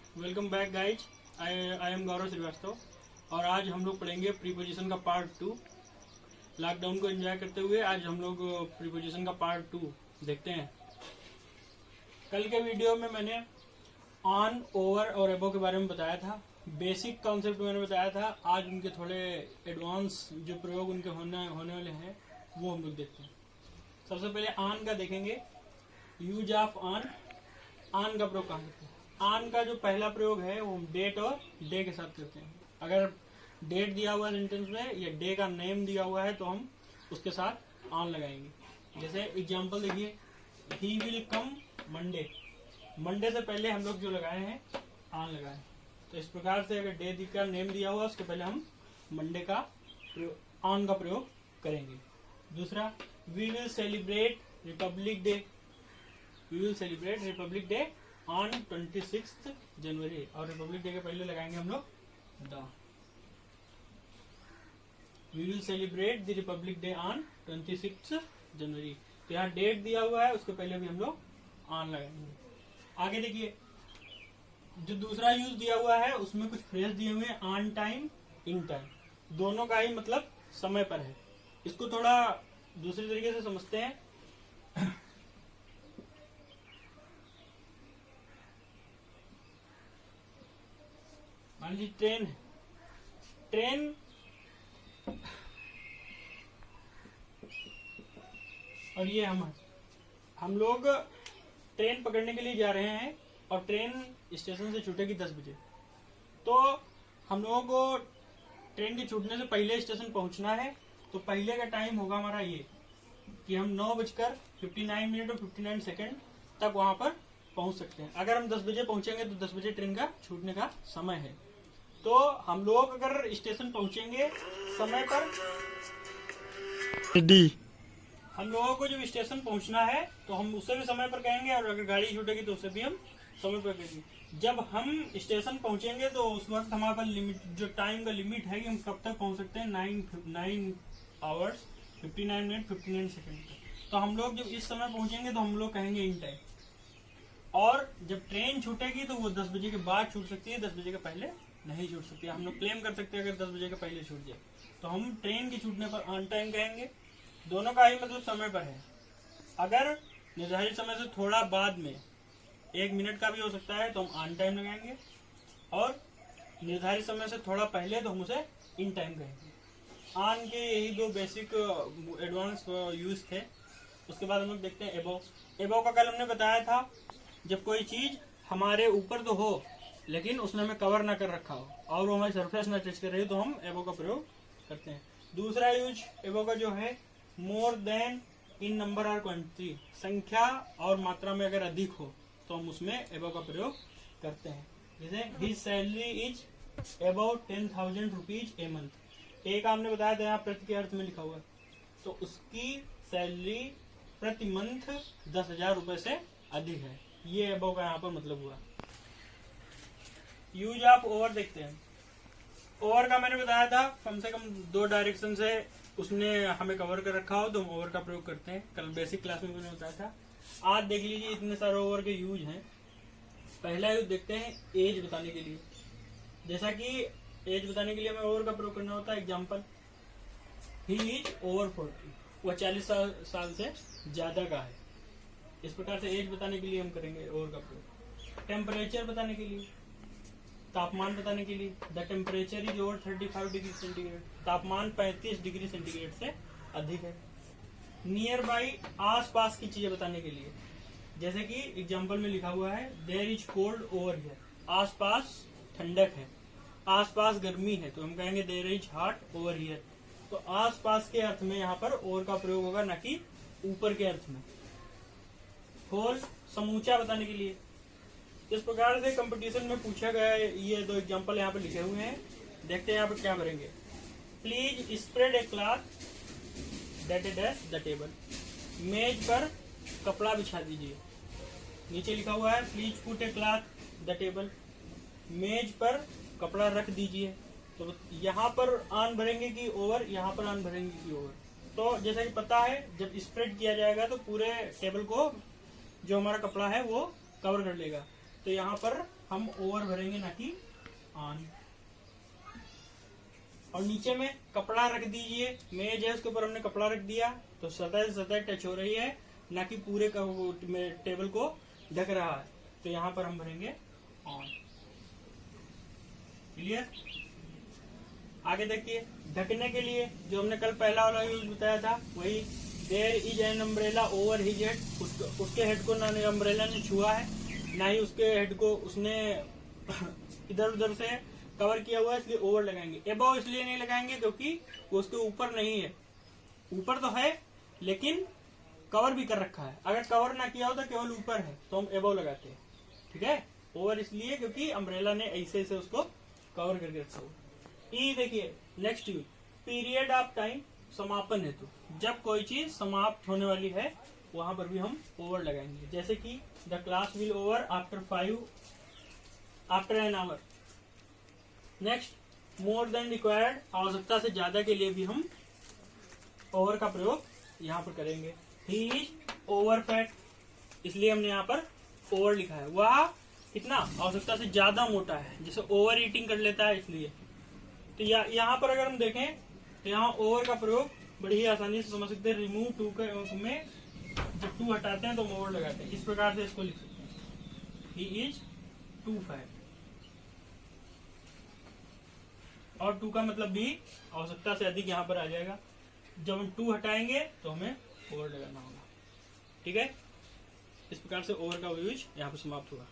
Welcome back guys. I am Gaurav Shrivastava और आज हम लोग पढ़ेंगे प्रीपोजिशन का पार्ट 2। लॉकडाउन को एंजॉय करते हुए आज हम लोग प्रीपोजिशन का पार्ट 2 देखते हैं। कल के वीडियो में मैंने ऑन, ओवर और एबो के बारे में बताया था। बेसिक कॉन्सेप्ट मैंने बताया था। आज उनके थोड़े एडवांस जो प्रयोग उनके होने वाले हैं वो हम लोग देखते हैं। सबसे पहले ऑन का देखेंगे। Use of on. ऑन का प्रयोग कहाँ करते हैं? ऑन का जो पहला प्रयोग है वो डेट और डे के साथ करते हैं। अगर डेट दिया हुआ है सेंटेंस में या डे का नेम दिया हुआ है तो हम उसके साथ ऑन लगाएंगे। जैसे एग्जांपल देखिए, he will come Monday. Monday से पहले हम लोग जो लगाए हैं ऑन लगाए। तो इस प्रकार से अगर डे का नेम दिया हुआ उसके पहले हम मंडे का ऑन का प्रयोग करेंगे। दूसरा, we will celebrate Republic Day. We will celebrate Republic Day on 26 January. और रिपब्लिक डे के पहले लगाएंगे हम लोग the. We will celebrate the Republic Day on 26 January. तो यहाँ डेट दिया हुआ है उसके पहले भी हम लोग ऑन लगाएंगे। आगे देखिए, जो दूसरा यूज दिया हुआ है उसमें कुछ फ्रेज दिए हुए हैं, ऑन टाइम, इन टाइम। दोनों का ही मतलब समय पर है। इसको थोड़ा दूसरे तरीके से समझते हैं। मान लीजिए ट्रेन है। ट्रेन और ये हम लोग ट्रेन पकड़ने के लिए जा रहे हैं और ट्रेन स्टेशन से छूटेगी 10 बजे। तो हम लोगों को ट्रेन के छूटने से पहले स्टेशन पहुंचना है। तो पहले का टाइम होगा हमारा ये कि हम 9:59 और 59 सेकेंड तक वहां पर पहुंच सकते हैं। अगर हम 10 बजे पहुंचेंगे तो 10 बजे ट्रेन का छूटने का समय है। तो हम लोग अगर स्टेशन पहुंचेंगे समय पर, हम लोगों को जब स्टेशन पहुंचना है तो हम उससे भी समय पर कहेंगे, और अगर गाड़ी छूटेगी तो उससे भी हम समय पर कहेंगे। जब हम स्टेशन पहुंचेंगे तो उस वक्त हमारे पास लिमिट, जो टाइम का लिमिट है कि हम कब तक पहुंच सकते हैं, 9 आवर्स 59 मिनट 59 सेकेंड तक। तो हम लोग जब इस समय पहुंचेंगे तो हम लोग कहेंगे इन टाइम। और जब ट्रेन छूटेगी तो वो 10 बजे के बाद छूट सकती है, 10 बजे के पहले नहीं छूट सकती है। हम लोग क्लेम कर सकते हैं अगर 10 बजे के पहले छूट जाए तो हम ट्रेन के छूटने पर ऑन टाइम कहेंगे। दोनों का ही मतलब समय पर है। अगर निर्धारित समय से थोड़ा बाद में 1 मिनट का भी हो सकता है तो हम ऑन टाइम लगाएंगे, और निर्धारित समय से थोड़ा पहले तो हम उसे इन टाइम कहेंगे। ऑन के यही 2 बेसिक एडवांस यूज थे। उसके बाद हम लोग देखते हैं एबो। एबो का कल हमने बताया था, जब कोई चीज हमारे ऊपर तो हो लेकिन उसने हमें कवर ना कर रखा हो और वो हमारी सरफेस ना टच कर रही हो तो हम एबो का प्रयोग करते हैं। दूसरा यूज एबो का जो है, मोर देन इन नंबर और क्वांटिटी। संख्या और मात्रा में अगर अधिक हो तो हम उसमें एबो का प्रयोग करते हैं। जैसे his salary is about 10,000 rupees a month. एक आपने बताया था यहाँ प्रति के अर्थ में लिखा हुआ है, तो उसकी सैलरी प्रति मंथ 10,000 रुपए से अधिक है। ये एबो का यहाँ पर मतलब हुआ। यूज ऑफ ओवर देखते हैं। ओवर का मैंने बताया था कम से कम 2 डायरेक्शन से उसने हमें कवर कर रखा हो तो हम ओवर का प्रयोग करते हैं। कल बेसिक क्लास में मैंने बताया था। आज देख लीजिए, इतने सारे ओवर के यूज हैं। पहला यूज देखते हैं एज बताने के लिए। जैसा कि एज बताने के लिए हमें ओवर का प्रयोग करना होता है। Example, he is over 40। वह 40 साल से ज्यादा का है। इस प्रकार से एज बताने के लिए हम करेंगे ओवर का प्रयोग। टेम्परेचर बताने के लिए, तापमान बताने के लिए, the temperature is over 35 degree centigrade. तापमान 35 डिग्री सेंटीग्रेड से अधिक है। नियर बाई, आस पास की चीजें बताने के लिए, जैसे कि एग्जाम्पल में लिखा हुआ है, there is cold over here. आस पास ठंडक है, आस पास गर्मी है, तो हम कहेंगे there is hot over here. तो आस पास के अर्थ में यहाँ पर ओवर का प्रयोग होगा, न कि ऊपर के अर्थ में। होल, समूचा बताने के लिए। इस प्रकार से कंपटीशन में पूछा गया है। ये 2 एग्जांपल यहाँ पे लिखे हुए हैं। देखते हैं यहाँ पे क्या भरेंगे। Please spread A cloth that is the table. मेज पर कपड़ा बिछा दीजिए। नीचे लिखा हुआ है please put A cloth the table. मेज पर कपड़ा रख दीजिए। तो यहाँ पर ऑन भरेंगे कि ओवर, यहाँ पर ऑन भरेंगे कि ओवर। तो जैसा कि पता है, जब स्प्रेड किया जाएगा तो पूरे टेबल को जो हमारा कपड़ा है वो कवर कर लेगा। तो यहाँ पर हम ओवर भरेंगे ना कि ऑन। और नीचे में कपड़ा रख दीजिए, मेज है उसके ऊपर हमने कपड़ा रख दिया तो सतह से सतह टच हो रही है, ना कि पूरे टेबल को ढक रहा है। तो यहाँ पर हम भरेंगे ऑन। क्लियर? आगे देखिए, ढकने के लिए जो हमने कल पहला वाला यूज बताया था वही, there is an umbrella over his head, उसके हेड को ना अम्ब्रेला ने छुआ है, ना ही उसके हेड को उसने इधर उधर से कवर किया हुआ है, इसलिए ओवर लगाएंगे। एबव इसलिए नहीं लगाएंगे क्योंकि वो उसके ऊपर नहीं है, ऊपर तो है लेकिन कवर भी कर रखा है। अगर कवर ना किया हो तो केवल ऊपर है तो हम एबव लगाते हैं, ठीक है। ओवर इसलिए क्योंकि अम्ब्रेला ने ऐसे से उसको कवर करके रखा हुआ। ई देखिए next use, period of time, समापन हेतु। जब कोई चीज समाप्त होने वाली है वहां पर भी हम ओवर लगाएंगे, जैसे कि the class will over after an hour. Next, more than required, आवश्यकता से ज्यादा के लिए भी हम ओवर का प्रयोग यहाँ पर करेंगे। ही इज ओवर फैट, इसलिए हमने यहाँ पर ओवर लिखा है। वह कितना आवश्यकता से ज्यादा मोटा है, जैसे ओवर ईटिंग कर लेता है इसलिए। तो यहाँ पर अगर हम देखें तो यहाँ ओवर का प्रयोग बड़ी ही आसानी से समझ सकते हैं। रिमूव टू में जब टू हटाते हैं तो हम ओवर लगाते हैं, इस प्रकार से इसको लिख सकते हैं, ही इज टू फैट। और टू का मतलब भी आवश्यकता से अधिक यहाँ पर आ जाएगा। जब हम टू हटाएंगे तो हमें ओवर लगाना होगा, ठीक है। इस प्रकार से ओवर का यूज यहाँ पर समाप्त हुआ।